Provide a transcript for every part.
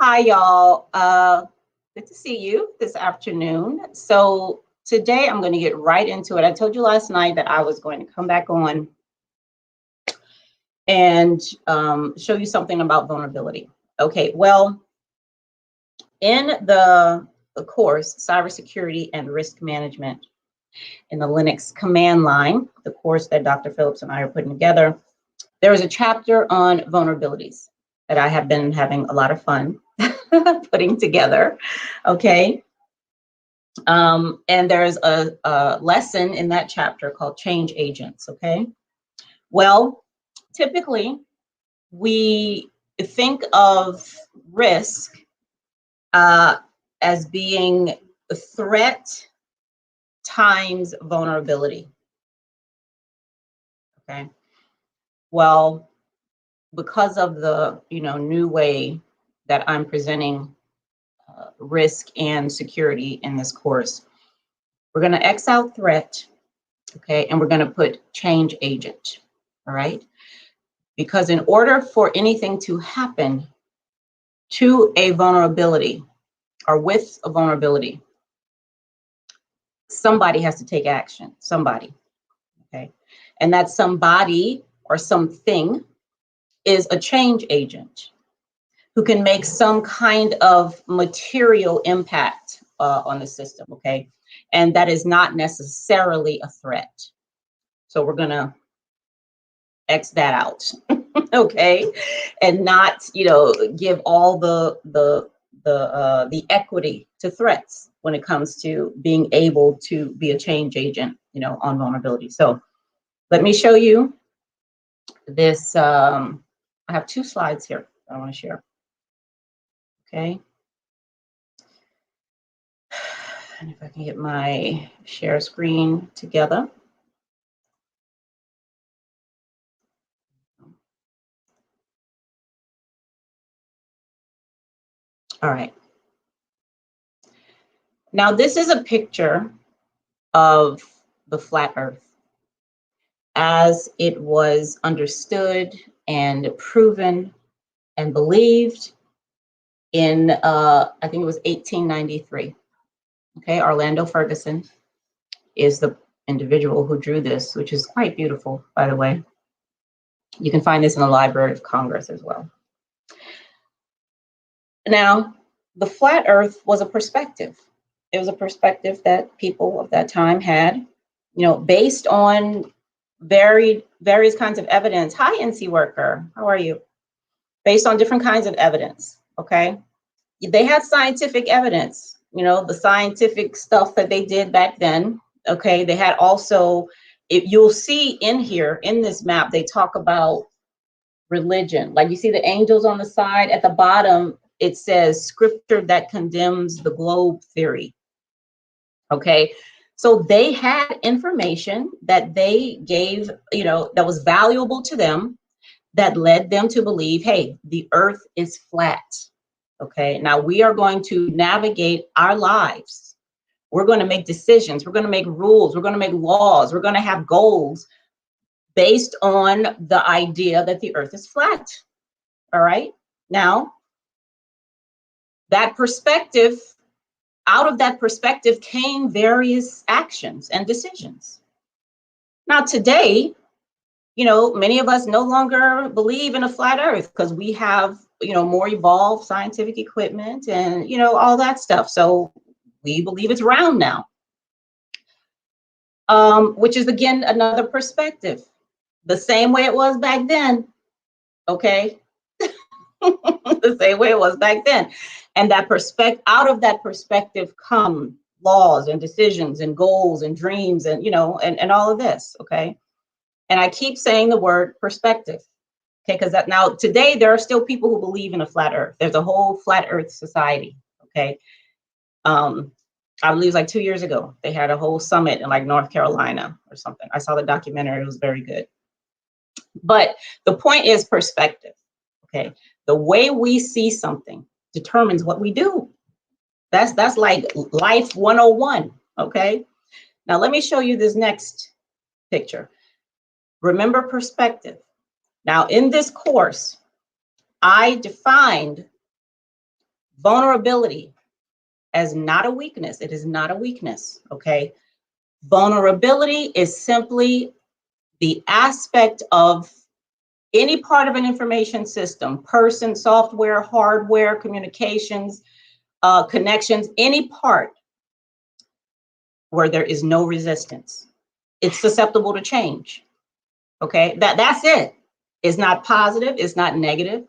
Hi, y'all. Good to see you this afternoon. So today I'm going to get right into it. I told you last night that I was going to come back on and show you something about vulnerability. Okay, well, in the course, Cybersecurity and Risk Management in the Linux command line, the course that Dr. Phillips and I are putting together, there is a chapter on vulnerabilities that I have been having a lot of fun putting together. Okay. And there's a lesson in that chapter called Change Agents. Okay. Well, typically we think of risk as being a threat times vulnerability. Okay. Well, because of the new way that I'm presenting risk and security in this course, we're going to X out threat, okay, and we're going to put change agent. All right, because in order for anything to happen to a vulnerability or with a vulnerability, somebody has to take action. Somebody, okay, and that somebody or something is a change agent who can make some kind of material impact on the system, okay? And that is not necessarily a threat. So we're gonna X that out, okay? And not, give all the equity to threats when it comes to being able to be a change agent, on vulnerability. So let me show you this. I have two slides here I want to share. Okay. And if I can get my share screen together. All right. Now, this is a picture of the flat Earth as it was understood and proven and believed in, I think it was 1893. Okay, Orlando Ferguson is the individual who drew this, which is quite beautiful, by the way. You can find this in the Library of Congress as well. Now, the flat Earth was a perspective. It was a perspective that people of that time had, based on various kinds of evidence. Hi, NC worker, how are you? Based on different kinds of evidence, okay? They had scientific evidence, the scientific stuff that they did back then, okay? They had also, if you'll see in here, in this map, they talk about religion. Like you see the angels on the side, at the bottom, it says scripture that condemns the globe theory. Okay, so they had information that they gave, that was valuable to them, that led them to believe, hey, the earth is flat. Okay, now we are going to navigate our lives. We're going to make decisions. We're going to make rules. We're going to make laws. We're going to have goals based on the idea that the earth is flat. All right, now that perspective, out of that perspective came various actions and decisions. Now today, many of us no longer believe in a flat earth because we have, more evolved scientific equipment and, all that stuff. So we believe it's round now, which is, again, another perspective. The same way it was back then, okay? The same way it was back then. And that out of that perspective come laws and decisions and goals and dreams and, and all of this, okay? And I keep saying the word perspective, okay? Because now today there are still people who believe in a flat earth. There's a whole flat earth society, okay? I believe it was like 2 years ago, they had a whole summit in like North Carolina or something. I saw the documentary, it was very good. But the point is perspective, okay? The way we see something determines what we do. That's like life 101, okay? Now let me show you this next picture. Remember perspective. Now in this course, I defined Vulnerability as not a weakness. It is not a weakness, okay? Vulnerability is simply the aspect of any part of an information system, person, software, hardware, communications, connections, any part where there is no resistance. It's susceptible to change. Okay, that's it. It's not positive, it's not negative.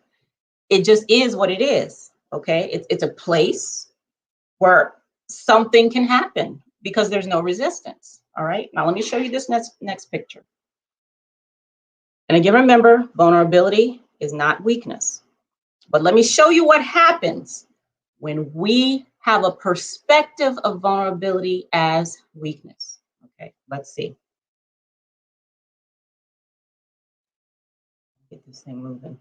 It just is what it is. Okay, it's a place where something can happen because there's no resistance. All right, now let me show you this next picture. And again, remember, vulnerability is not weakness. But let me show you what happens when we have a perspective of vulnerability as weakness. Okay, let's see. Get this thing moving.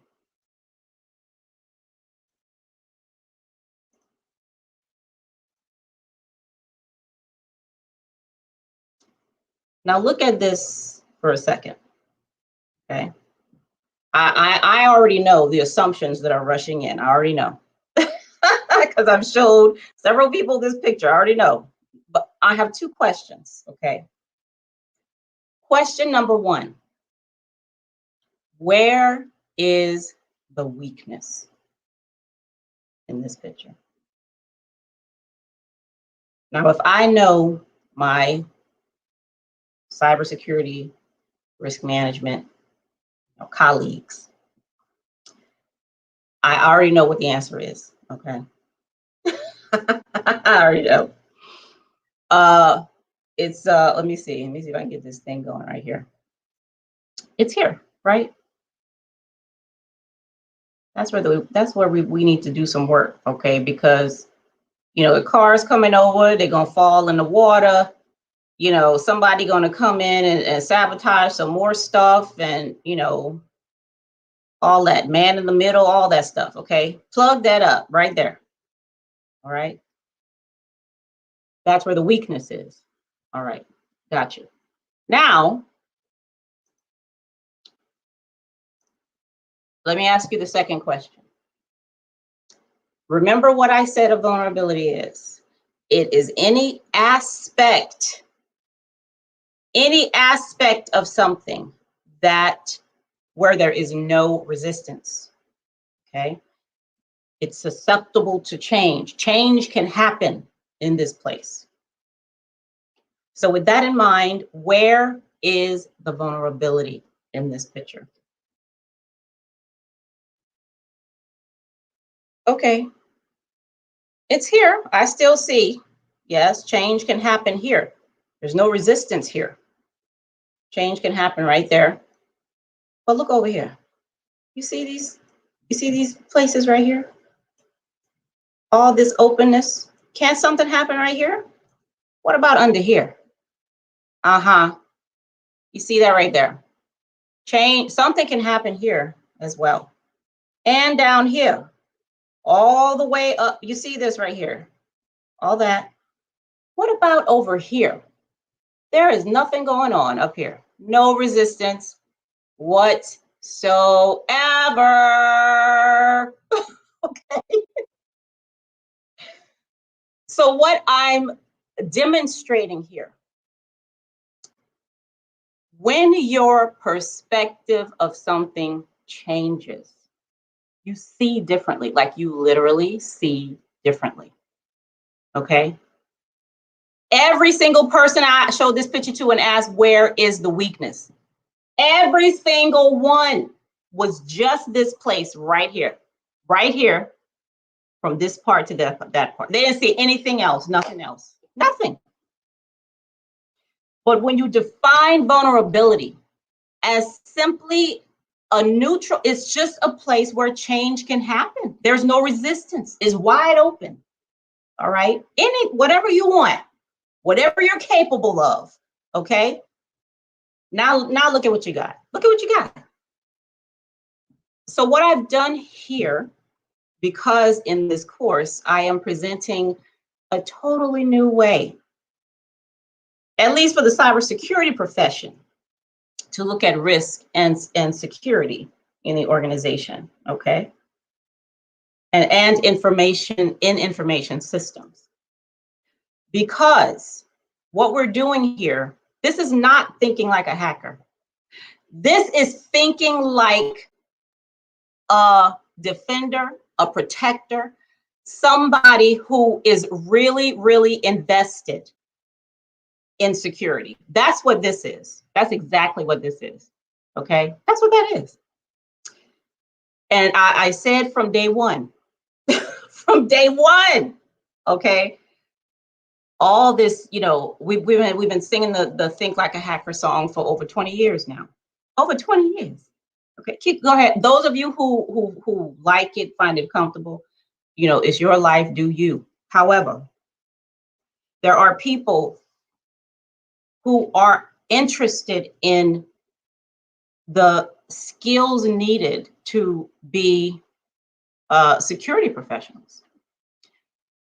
Now look at this for a second. Okay. I already know the assumptions that are rushing in. I already know. Because I've showed several people this picture. I already know. But I have two questions. Okay. Question number one. Where is the weakness in this picture? Now, if I know my cybersecurity, risk management colleagues, I already know what the answer is. Okay. I already know. It's let me see if I can get this thing going right here. It's here, right? That's where we need to do some work, okay? Because the cars coming over, they're gonna fall in the water. Somebody gonna come in and sabotage some more stuff, and all that man in the middle, all that stuff. Okay, plug that up right there. All right, that's where the weakness is. All right, got you. Now, let me ask you the second question. Remember what I said a vulnerability is. It is any aspect of something where there is no resistance. Okay. It's susceptible to change. Change can happen in this place. So with that in mind, where is the vulnerability in this picture? Okay. It's here. I still see. Yes, change can happen here. There's no resistance here. Change can happen right there. But look over here. You see these places right here? All this openness. Can't something happen right here? What about under here? Uh-huh. You see that right there. Change, something can happen here as well. And down here, all the way up. You see this right here. All that. What about over here? There is nothing going on up here. No resistance whatsoever. Okay. So what I'm demonstrating here, when your perspective of something changes, you see differently, like you literally see differently. Okay. Every single person I showed this picture to and asked, where is the weakness? Every single one was just this place right here, from this part to that part. They didn't see anything else, nothing else, nothing. But when you define vulnerability as simply a neutral, it's just a place where change can happen. There's no resistance. It's wide open. All right. Whatever you want, whatever you're capable of. Okay. Now look at what you got. Look at what you got. So what I've done here, because in this course, I am presenting a totally new way, at least for the cybersecurity profession, to look at risk and security in the organization. Okay. and information in information systems. Because what we're doing here, this is not thinking like a hacker. This is thinking like a defender, a protector, somebody who is really, really invested in security. That's what this is. That's exactly what this is. Okay, that's what that is. And I said from day one, from day one, okay, all this, you know, we've been singing the Think Like a Hacker song for over 20 years now. Over 20 years. Okay, go ahead. Those of you who like it, find it comfortable, you know, it's your life, do you. However, there are people who are interested in the skills needed to be security professionals.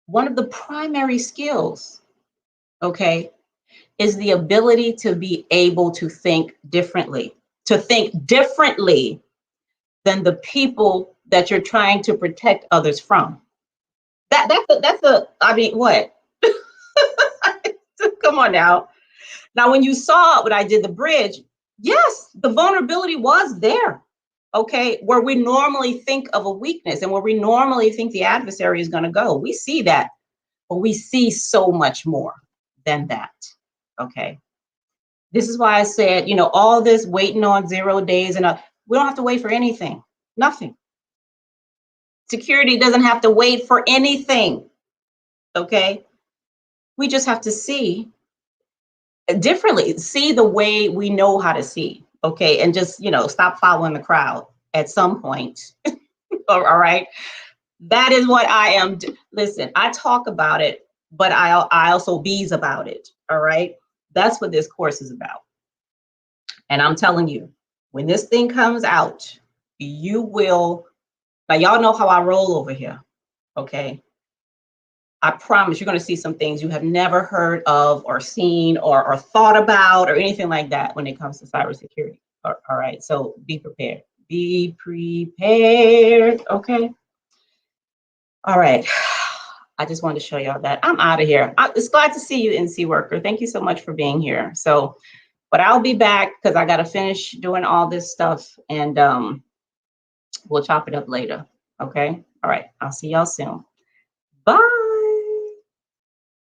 One of the primary skills, okay, is the ability to be able to think differently than the people that you're trying to protect others from. That's a I mean, what? Come on now. Now, when you saw when I did the bridge, yes, the vulnerability was there. Okay, where we normally think of a weakness and where we normally think the adversary is going to go. We see that, but we see so much more than that. Okay. This is why I said, you know, all this waiting on 0 days and we don't have to wait for anything. Nothing. Security doesn't have to wait for anything. Okay. We just have to see differently, see the way we know how to see. Okay. And just, you know, stop following the crowd at some point. All right. That is what I am. Listen, I talk about it, but I also bees about it. All right. That's what this course is about. And I'm telling you, when this thing comes out, you will, now y'all know how I roll over here. Okay. I promise you're going to see some things you have never heard of or seen or thought about or anything like that when it comes to cybersecurity. All right. So be prepared. Be prepared. Okay. All right. I just wanted to show y'all that. I'm out of here. It's glad to see you, NC Worker. Thank you so much for being here. So, but I'll be back because I got to finish doing all this stuff and we'll chop it up later. Okay. All right. I'll see y'all soon. Bye.